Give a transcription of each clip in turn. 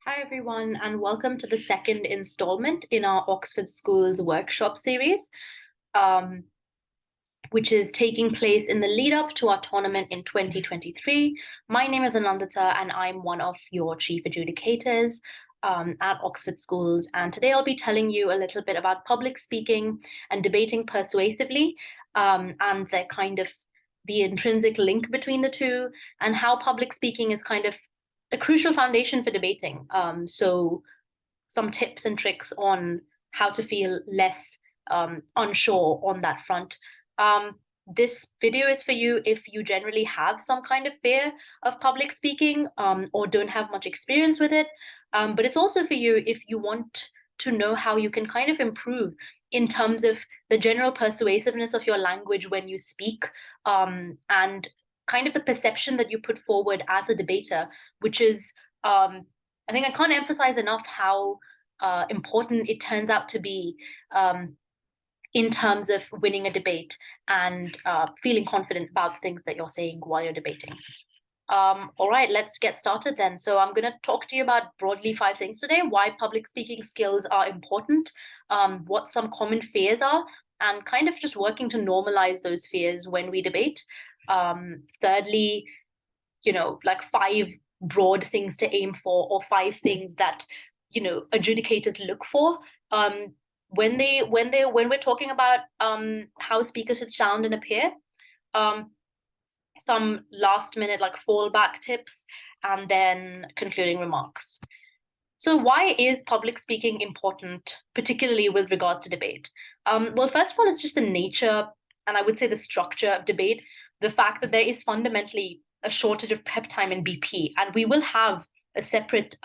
Hi, everyone, and welcome to the second installment in our Oxford Schools workshop series, um, which is taking place in the lead up to our tournament in 2023. My name is Anandita, and I'm one of your chief adjudicators at Oxford Schools. And today I'll be telling you a little bit about public speaking and debating persuasively, and the intrinsic link between the two, and how public speaking is kind of a crucial foundation for debating. So some tips and tricks on how to feel less unsure on that front. Um, this video is for you if you generally have some kind of fear of public speaking or don't have much experience with it. But it's also for you if you want to know how you can kind of improve in terms of the general persuasiveness of your language when you speak, and kind of the perception that you put forward as a debater, which is, I think I can't emphasize enough how important it turns out to be in terms of winning a debate and feeling confident about the things that you're saying while you're debating. All right, let's get started then. So I'm going to talk to you about broadly 5 things today: why public speaking skills are important, what some common fears are, and kind of just working to normalize those fears when we debate. Thirdly, like 5 broad things to aim for, or 5 things that adjudicators look for when we're talking about how speakers should sound and appear. Some last minute like fallback tips, and then concluding remarks. So why is public speaking important, particularly with regards to debate? Well, first of all, it's just the nature, and I would say the structure of debate, the fact that there is fundamentally a shortage of prep time in BP, and we will have a separate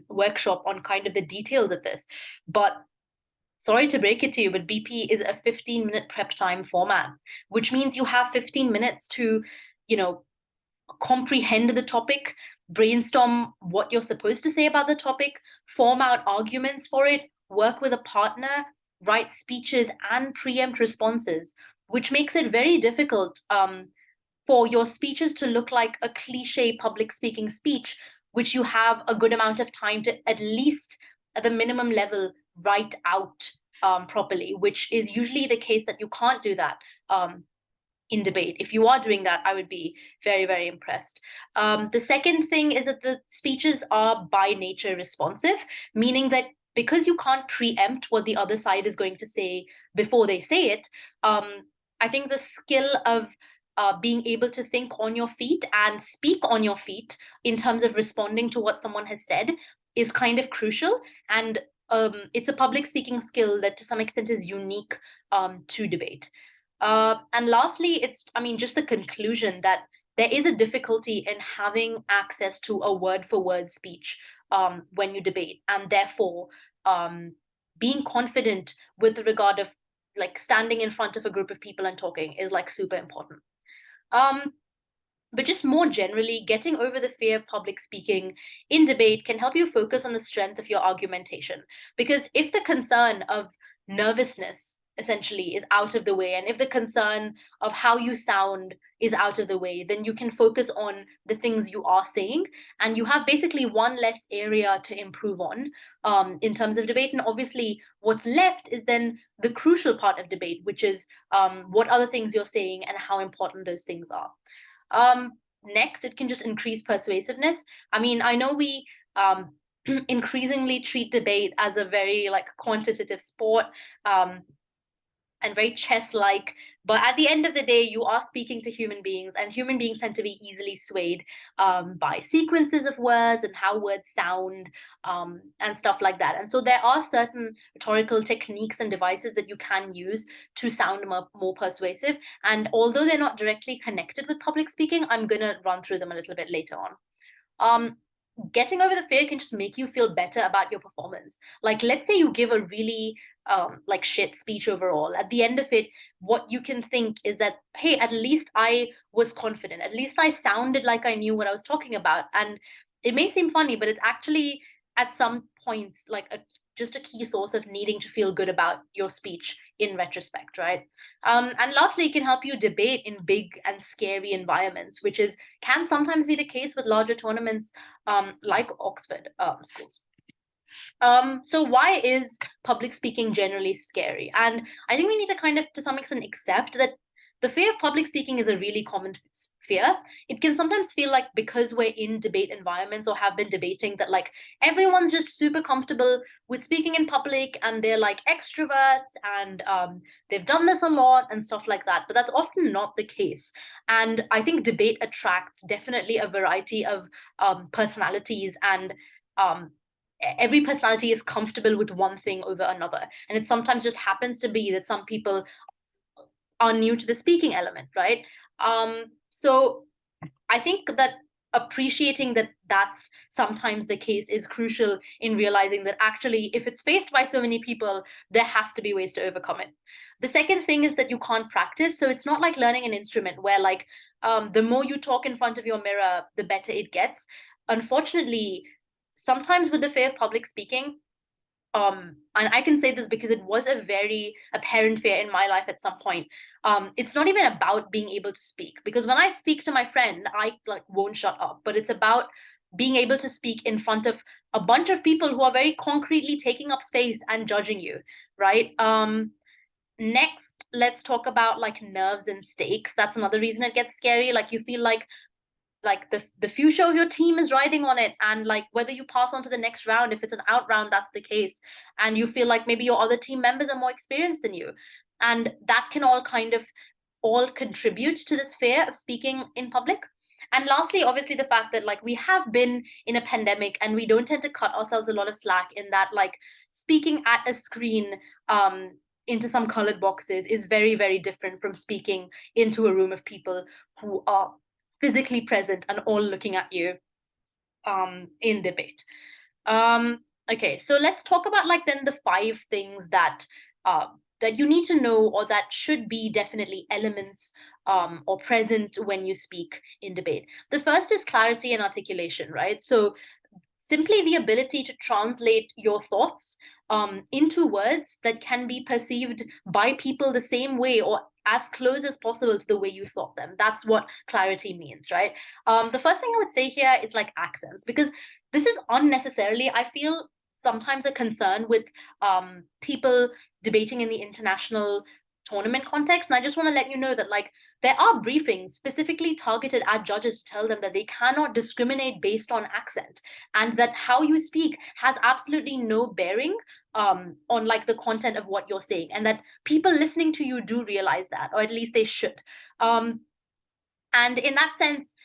workshop on kind of the details of this. But sorry to break it to you, but BP is a 15-minute prep time format, which means you have 15 minutes to, comprehend the topic, brainstorm what you're supposed to say about the topic, form out arguments for it, work with a partner, write speeches, and preempt responses, which makes it very difficult for your speeches to look like a cliche public speaking speech, which you have a good amount of time to, at least at the minimum level, write out properly, which is usually the case that you can't do that in debate. If you are doing that, I would be very, very impressed. The second thing is that the speeches are by nature responsive, meaning that because you can't preempt what the other side is going to say before they say it, I think the skill of being able to think on your feet and speak on your feet in terms of responding to what someone has said is kind of crucial. And it's a public speaking skill that to some extent is unique to debate. And lastly, just the conclusion that there is a difficulty in having access to a word for word speech when you debate. And therefore, being confident with the regard of like standing in front of a group of people and talking is like super important. But just more generally, getting over the fear of public speaking in debate can help you focus on the strength of your argumentation. Because if the concern of nervousness essentially is out of the way, and if the concern of how you sound is out of the way, then you can focus on the things you are saying, and you have basically one less area to improve on in terms of debate. And obviously, what's left is then the crucial part of debate, which is what other things you're saying and how important those things are. Next, it can just increase persuasiveness. I mean, I know we increasingly treat debate as a very like quantitative sport, and very chess-like. But at the end of the day, you are speaking to human beings, and human beings tend to be easily swayed by sequences of words and how words sound and stuff like that. And so there are certain rhetorical techniques and devices that you can use to sound more persuasive. And although they're not directly connected with public speaking, I'm going to run through them a little bit later on. Getting over the fear can just make you feel better about your performance. Like, let's say you give a really like shit speech overall. At the end of it, what you can think is that, hey, at least I was confident. At least I sounded like I knew what I was talking about. And it may seem funny, but it's actually at some points like just a key source of needing to feel good about your speech in retrospect, right? And lastly, it can help you debate in big and scary environments, which can sometimes be the case with larger tournaments like Oxford schools. So why is public speaking generally scary? And I think we need to kind of, to some extent, accept that the fear of public speaking is a really common fear. It can sometimes feel like because we're in debate environments or have been debating that like everyone's just super comfortable with speaking in public and they're like extroverts and they've done this a lot and stuff like that. But that's often not the case. And I think debate attracts definitely a variety of personalities and um, every personality is comfortable with one thing over another. And it sometimes just happens to be that some people are new to the speaking element, right? So I think that appreciating that that's sometimes the case is crucial in realizing that actually, if it's faced by so many people, there has to be ways to overcome it. The second thing is that you can't practice. So it's not like learning an instrument where, like, the more you talk in front of your mirror, the better it gets. Unfortunately, sometimes with the fear of public speaking, and I can say this because it was a very apparent fear in my life at some point. It's not even about being able to speak, because when I speak to my friend, I like won't shut up, but it's about being able to speak in front of a bunch of people who are very concretely taking up space and judging you, right? Next, let's talk about like nerves and stakes. That's another reason it gets scary. Like you feel like the future of your team is riding on it, and like whether you pass on to the next round, if it's an out round, that's the case, and you feel like maybe your other team members are more experienced than you, and that can all kind of all contribute to this fear of speaking in public. And lastly, obviously, the fact that like we have been in a pandemic and we don't tend to cut ourselves a lot of slack in that, like speaking at a screen into some colored boxes is very, very different from speaking into a room of people who are physically present and all looking at you in debate. Okay, so let's talk about like then the 5 things that that you need to know, or that should be definitely elements or present when you speak in debate. The first is clarity and articulation, right? So simply the ability to translate your thoughts into words that can be perceived by people the same way or as close as possible to the way you thought them. That's what clarity means, right? The first thing I would say here is like accents, because this is unnecessarily, I feel, sometimes a concern with people debating in the international tournament context. And I just want to let you know that like there are briefings specifically targeted at judges to tell them that they cannot discriminate based on accent, and that how you speak has absolutely no bearing on like the content of what you're saying, and that people listening to you do realize that, or at least they should. And in that sense,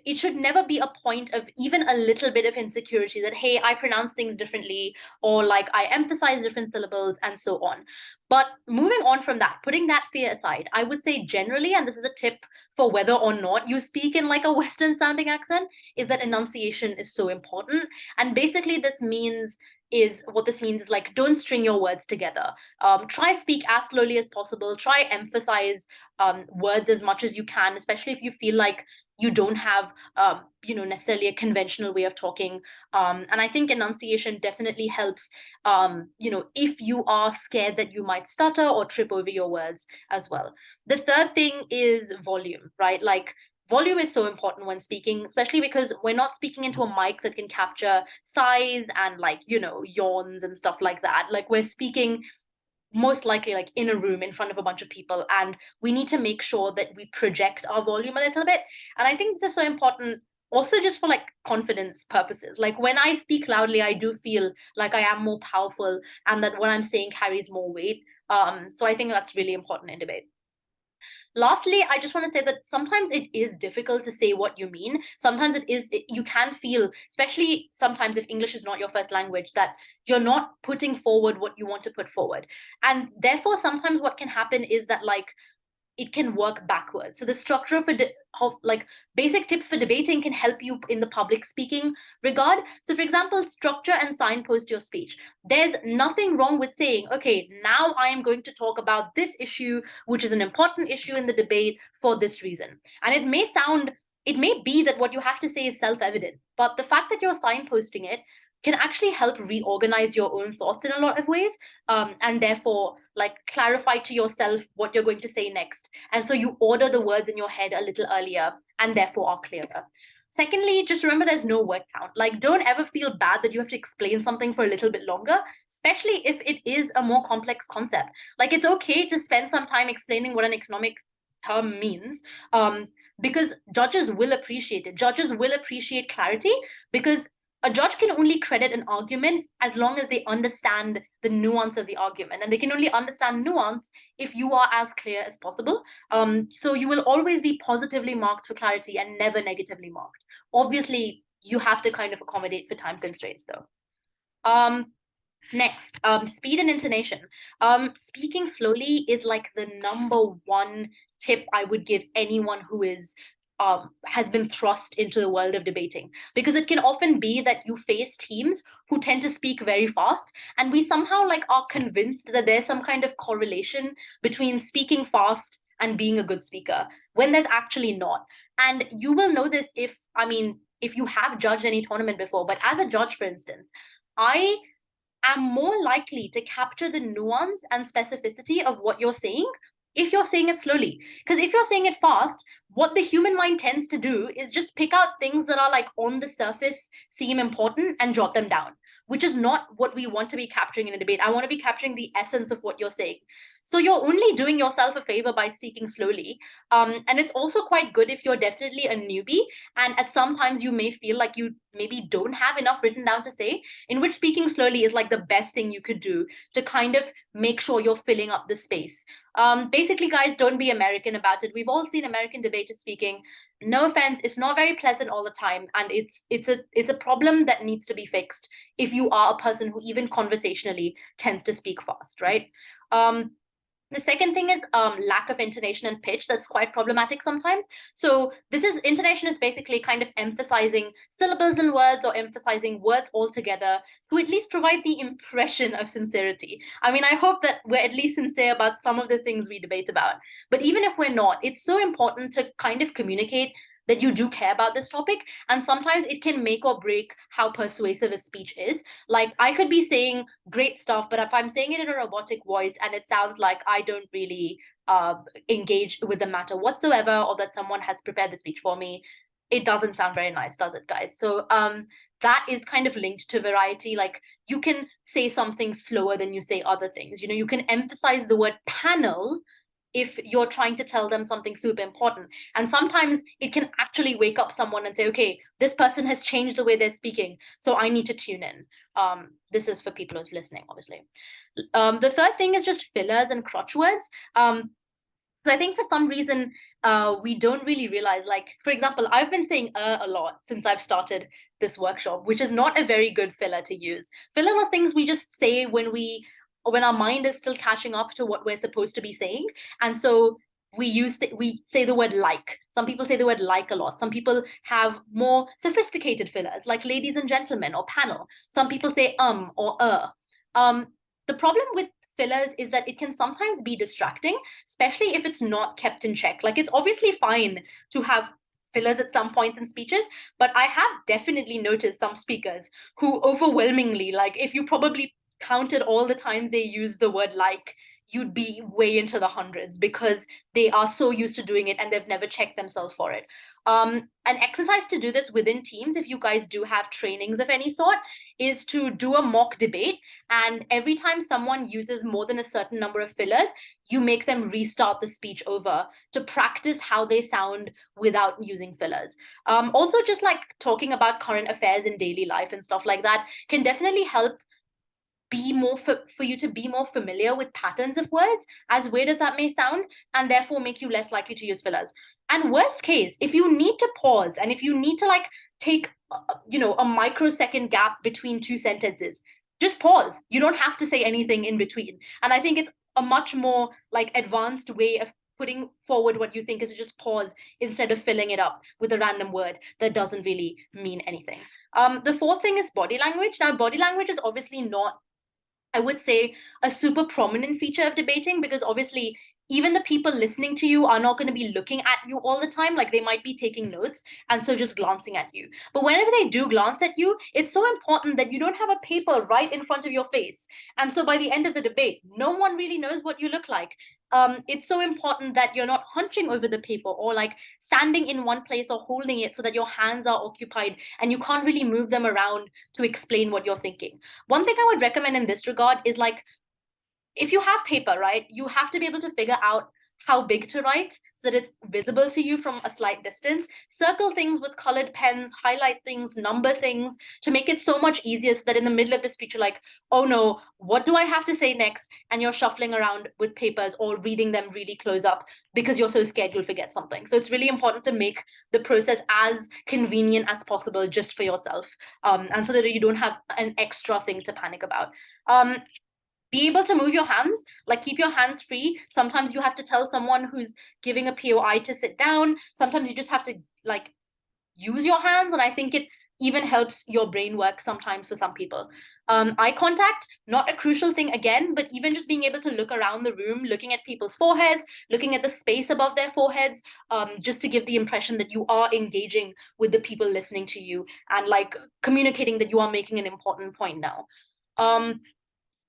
it should never be a point of even a little bit of insecurity that, hey, I pronounce things differently, or like I emphasize different syllables and so on. But moving on from that, putting that fear aside, I would say generally, and this is a tip for whether or not you speak in like a Western sounding accent, is that enunciation is so important. And basically what this means is like, don't string your words together. Try speak as slowly as possible. Try emphasize words as much as you can, especially if you feel like you don't have necessarily a conventional way of talking. And I think enunciation definitely helps if you are scared that you might stutter or trip over your words as well. The third thing is volume, right? Like volume is so important when speaking, especially because we're not speaking into a mic that can capture sighs and like yawns and stuff like that. Like we're speaking most likely like in a room in front of a bunch of people, and we need to make sure that we project our volume a little bit. And I think this is so important also just for like confidence purposes. Like when I speak loudly, I do feel like I am more powerful, and that what I'm saying carries more weight. So I think that's really important in debate. Lastly, I just want to say that sometimes it is difficult to say what you mean. Sometimes you can feel, especially sometimes if English is not your first language, that you're not putting forward what you want to put forward. And therefore, sometimes what can happen is that like it can work backwards. So the structure of like basic tips for debating can help you in the public speaking regard. So for example, structure and signpost your speech. There's nothing wrong with saying, okay, now I am going to talk about this issue, which is an important issue in the debate for this reason. And it may be that what you have to say is self-evident, but the fact that you're signposting it can actually help reorganize your own thoughts in a lot of ways, and therefore like clarify to yourself what you're going to say next, and so you order the words in your head a little earlier and therefore are clearer. Secondly, just remember there's no word count. Like, don't ever feel bad that you have to explain something for a little bit longer, especially if it is a more complex concept. Like, it's okay to spend some time explaining what an economic term means, because judges will appreciate it. Judges will appreciate clarity, because a judge can only credit an argument as long as they understand the nuance of the argument. And they can only understand nuance if you are as clear as possible. So you will always be positively marked for clarity and never negatively marked. Obviously, you have to kind of accommodate for time constraints, though. Next, speed and intonation. Speaking slowly is like the number one tip I would give anyone who has been thrust into the world of debating, because it can often be that you face teams who tend to speak very fast, and we somehow like are convinced that there's some kind of correlation between speaking fast and being a good speaker, when there's actually not. And you will know this if you have judged any tournament before. But as a judge, for instance, I am more likely to capture the nuance and specificity of what you're saying if you're saying it slowly. Because if you're saying it fast, what the human mind tends to do is just pick out things that are like on the surface, seem important, and jot them down, which is not what we want to be capturing in a debate. I want to be capturing the essence of what you're saying. So you're only doing yourself a favor by speaking slowly. And it's also quite good if you're definitely a newbie and at some times you may feel like you maybe don't have enough written down to say, in which speaking slowly is like the best thing you could do to kind of make sure you're filling up the space. Basically, guys, don't be American about it. We've all seen American debaters speaking. No offense, it's not very pleasant all the time, and it's a problem that needs to be fixed if you are a person who even conversationally tends to speak fast, right? The second thing is lack of intonation and pitch. That's quite problematic sometimes. So intonation is basically kind of emphasizing syllables and words, or emphasizing words altogether to at least provide the impression of sincerity. I mean, I hope that we're at least sincere about some of the things we debate about. But even if we're not, it's so important to kind of communicate that you do care about this topic. And sometimes it can make or break how persuasive a speech is. Like, I could be saying great stuff, but if I'm saying it in a robotic voice and it sounds like I don't really engage with the matter whatsoever, or that someone has prepared the speech for me, it doesn't sound very nice, does it, guys? So that is kind of linked to variety. Like, you can say something slower than you say other things. You know, you can emphasize the word panel if you're trying to tell them something super important. And sometimes it can actually wake up someone and say, okay, this person has changed the way they're speaking, so I need to tune in. This is for people who's listening, obviously. The third thing is just fillers and crotch words. So I think for some reason, we don't really realize, like, for example, I've been saying a lot since I've started this workshop, which is not a very good filler to use. Filler are things we just say when our mind is still catching up to what we're supposed to be saying. And so we say the word like. Some people say the word like a lot. Some people have more sophisticated fillers, like ladies and gentlemen or panel. Some people say or The problem with fillers is that it can sometimes be distracting, especially if it's not kept in check. Like, it's obviously fine to have fillers at some points in speeches, but I have definitely noticed some speakers who overwhelmingly, like, if you probably counted all the time they use the word like, you'd be way into the hundreds, because they are so used to doing it and they've never checked themselves for it. An exercise to do this within teams, if you guys do have trainings of any sort, is to do a mock debate. And every time someone uses more than a certain number of fillers, you make them restart the speech over to practice how they sound without using fillers. Also, just like talking about current affairs in daily life and stuff like that can definitely help for you to be more familiar with patterns of words, as weird as that may sound, and therefore make you less likely to use fillers. And worst case, if you need to pause and if you need to like take a microsecond gap between two sentences, just pause. You don't have to say anything in between. And I think it's a much more like advanced way of putting forward what you think is just pause instead of filling it up with a random word that doesn't really mean anything. The fourth thing is body language. Now, body language is obviously not, I would say, a super prominent feature of debating, because obviously even the people listening to you are not going to be looking at you all the time. Like, they might be taking notes and so just glancing at you. But whenever they do glance at you, it's so important that you don't have a paper right in front of your face. And so by the end of the debate, no one really knows what you look like. it's so important that you're not hunching over the paper or like standing in one place or holding it so that your hands are occupied and you can't really move them around to explain what you're thinking. One thing I would recommend in this regard is like, if you have paper, right, you have to be able to figure out how big to write so that it's visible to you from a slight distance. Circle things with colored pens, highlight things, number things to make it so much easier so that in the middle of the speech, you're like, oh no, what do I have to say next? And you're shuffling around with papers or reading them really close up because you're so scared you'll forget something. So it's really important to make the process as convenient as possible just for yourself. And so that you don't have an extra thing to panic about. Be able to move your hands, like keep your hands free. Sometimes you have to tell someone who's giving a POI to sit down. Sometimes you just have to like use your hands, and I think it even helps your brain work sometimes for some people. Eye contact, not a crucial thing again, but even just being able to look around the room, looking at people's foreheads, looking at the space above their foreheads, just to give the impression that you are engaging with the people listening to you and like communicating that you are making an important point now.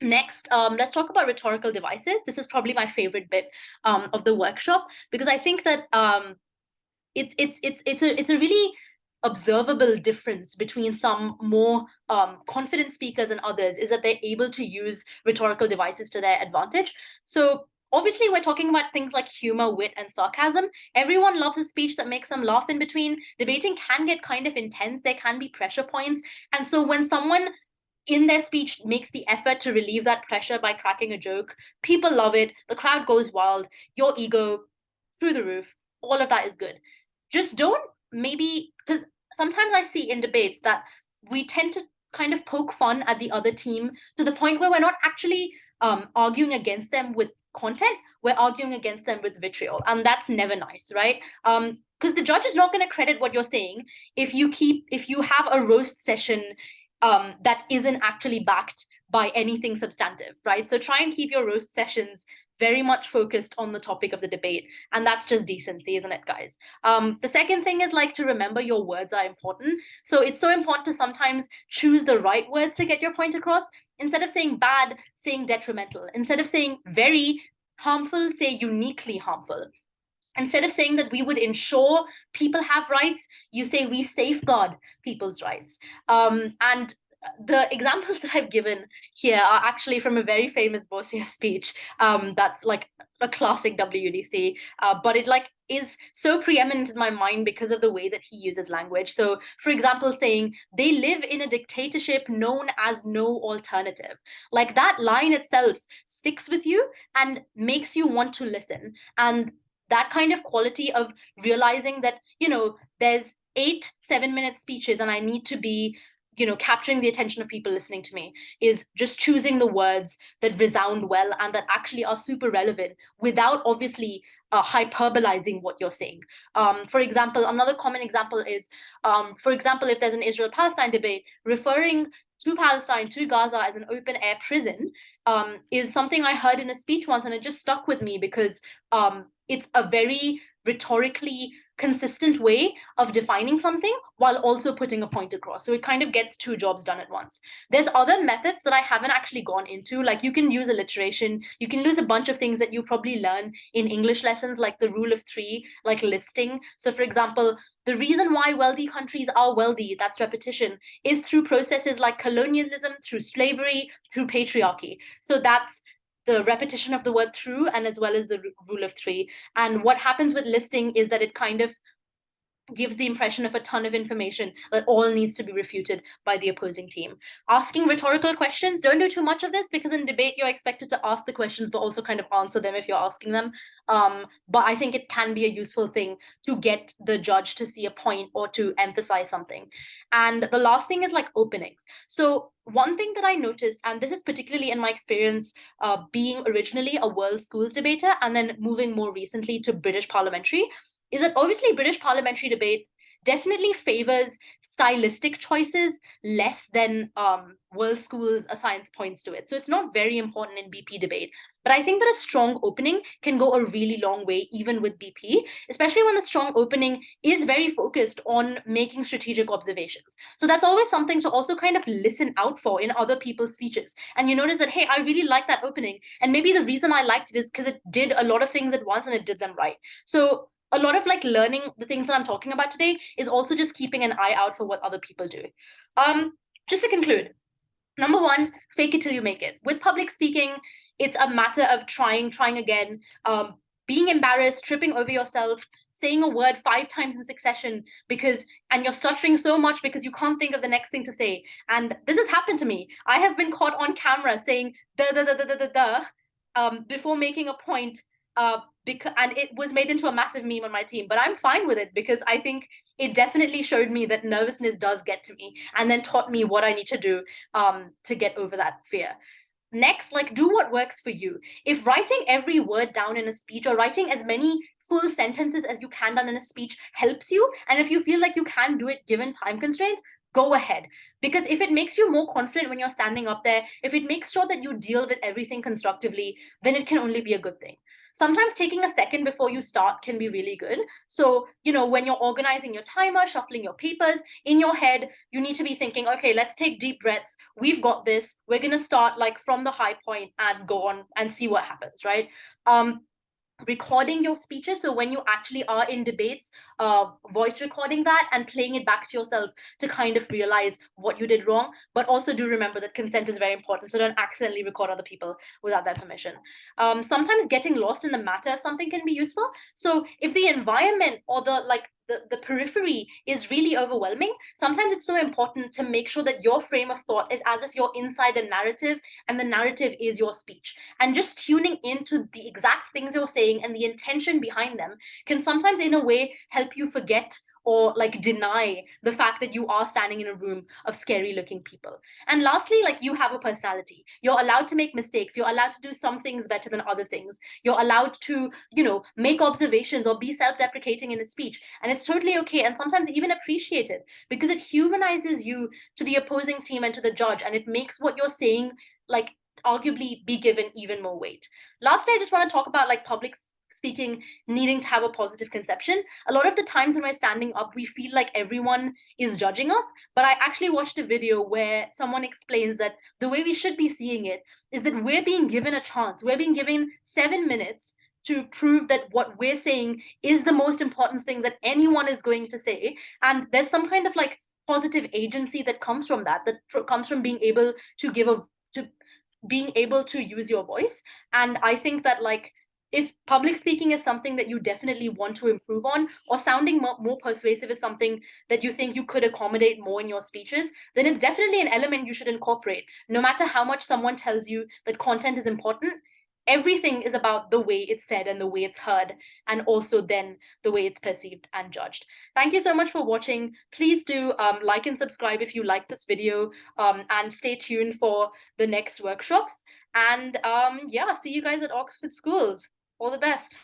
Next, let's talk about rhetorical devices. This is probably my favorite bit of the workshop because I think that it's a really observable difference between some more confident speakers and others is that they're able to use rhetorical devices to their advantage. So obviously we're talking about things like humor, wit, and sarcasm. Everyone loves a speech that makes them laugh in between. Debating can get kind of intense. There can be pressure points. And so when someone in their speech makes the effort to relieve that pressure by cracking a joke, people love it. The crowd goes wild. Your ego through the roof. All of that is good. Just don't maybe, because sometimes I see in debates that we tend to kind of poke fun at the other team to the point where we're not actually arguing against them with content, we're arguing against them with vitriol. And that's never nice, right? Because the judge is not going to credit what you're saying if you have a roast session that isn't actually backed by anything substantive, right? So try and keep your roast sessions very much focused on the topic of the debate. And that's just decency, isn't it, guys? The second thing is like to remember your words are important. So it's so important to sometimes choose the right words to get your point across. Instead of saying bad, saying detrimental. Instead of saying very harmful, say uniquely harmful. Instead of saying that we would ensure people have rights, you say we safeguard people's rights. And the examples that I've given here are actually from a very famous Bosia speech. That's like a classic WDC, but it like is so preeminent in my mind because of the way that he uses language. So, for example, saying they live in a dictatorship known as no alternative. Like that line itself sticks with you and makes you want to listen. And that kind of quality of realizing that, there's 8 7-minute speeches and I need to be, capturing the attention of people listening to me is just choosing the words that resound well and that actually are super relevant without obviously hyperbolizing what you're saying. For example, another common example is, for example, if there's an Israel-Palestine debate, referring to Palestine, to Gaza as an open air prison is something I heard in a speech once, and it just stuck with me because it's a very rhetorically consistent way of defining something while also putting a point across. So it kind of gets two jobs done at once. There's other methods that I haven't actually gone into, like you can use alliteration, you can use a bunch of things that you probably learn in English lessons, like the rule of three, like listing. So for example, the reason why wealthy countries are wealthy, that's repetition, is through processes like colonialism, through slavery, through patriarchy. So that's the repetition of the word through and as well as the rule of three. And what happens with listing is that it kind of gives the impression of a ton of information that all needs to be refuted by the opposing team. Asking rhetorical questions, don't do too much of this because in debate you're expected to ask the questions but also kind of answer them if you're asking them. But I think it can be a useful thing to get the judge to see a point or to emphasize something. And the last thing is like openings. So one thing that I noticed, and this is particularly in my experience being originally a world schools debater and then moving more recently to British parliamentary, is that obviously British parliamentary debate definitely favors stylistic choices less than World Schools assigns points to it. So it's not very important in BP debate. But I think that a strong opening can go a really long way, even with BP, especially when the strong opening is very focused on making strategic observations. So that's always something to also kind of listen out for in other people's speeches. And you notice that, hey, I really like that opening. And maybe the reason I liked it is because it did a lot of things at once and it did them right. So a lot of like learning the things that I'm talking about today is also just keeping an eye out for what other people do. Just to conclude, number one, fake it till you make it. With public speaking, it's a matter of trying again, being embarrassed, tripping over yourself, saying a word 5 times in succession and you're stuttering so much because you can't think of the next thing to say. And this has happened to me. I have been caught on camera saying before making a point, and it was made into a massive meme on my team. But I'm fine with it because I think it definitely showed me that nervousness does get to me, and then taught me what I need to do to get over that fear. Next, like, do what works for you. If writing every word down in a speech or writing as many full sentences as you can down in a speech helps you, and if you feel like you can do it given time constraints, go ahead. Because if it makes you more confident when you're standing up there, if it makes sure that you deal with everything constructively, then it can only be a good thing. Sometimes taking a second before you start can be really good. So, when you're organizing your timer, shuffling your papers, in your head, you need to be thinking, okay, let's take deep breaths. We've got this. We're going to start like from the high point and go on and see what happens, right? Recording your speeches, so when you actually are in debates, voice recording that and playing it back to yourself to kind of realize what you did wrong. But also do remember that consent is very important, so don't accidentally record other people without their permission. Sometimes getting lost in the matter of something can be useful. So if the environment or the periphery is really overwhelming, sometimes it's so important to make sure that your frame of thought is as if you're inside a narrative and the narrative is your speech. And just tuning into the exact things you're saying and the intention behind them can sometimes, in a way, help you forget or like deny the fact that you are standing in a room of scary looking people. And lastly, like, you have a personality. You're allowed to make mistakes. You're allowed to do some things better than other things. You're allowed to, make observations or be self-deprecating in a speech. And it's totally okay, and sometimes even appreciated, because it humanizes you to the opposing team and to the judge, and it makes what you're saying like arguably be given even more weight. Lastly, I just want to talk about like public speaking needing to have a positive conception. A lot of the times when we're standing up, we feel like everyone is judging us. But I actually watched a video where someone explains that the way we should be seeing it is that we're being given a chance. We're being given 7 minutes to prove that what we're saying is the most important thing that anyone is going to say. And there's some kind of like positive agency that comes from that comes from being able to being able to use your voice. And I think that, like, if public speaking is something that you definitely want to improve on, or sounding more persuasive is something that you think you could accommodate more in your speeches, then it's definitely an element you should incorporate. No matter how much someone tells you that content is important, everything is about the way it's said and the way it's heard, and also then the way it's perceived and judged. Thank you so much for watching. Please do like and subscribe if you like this video, and stay tuned for the next workshops. And yeah, see you guys at Oxford Schools. All the best.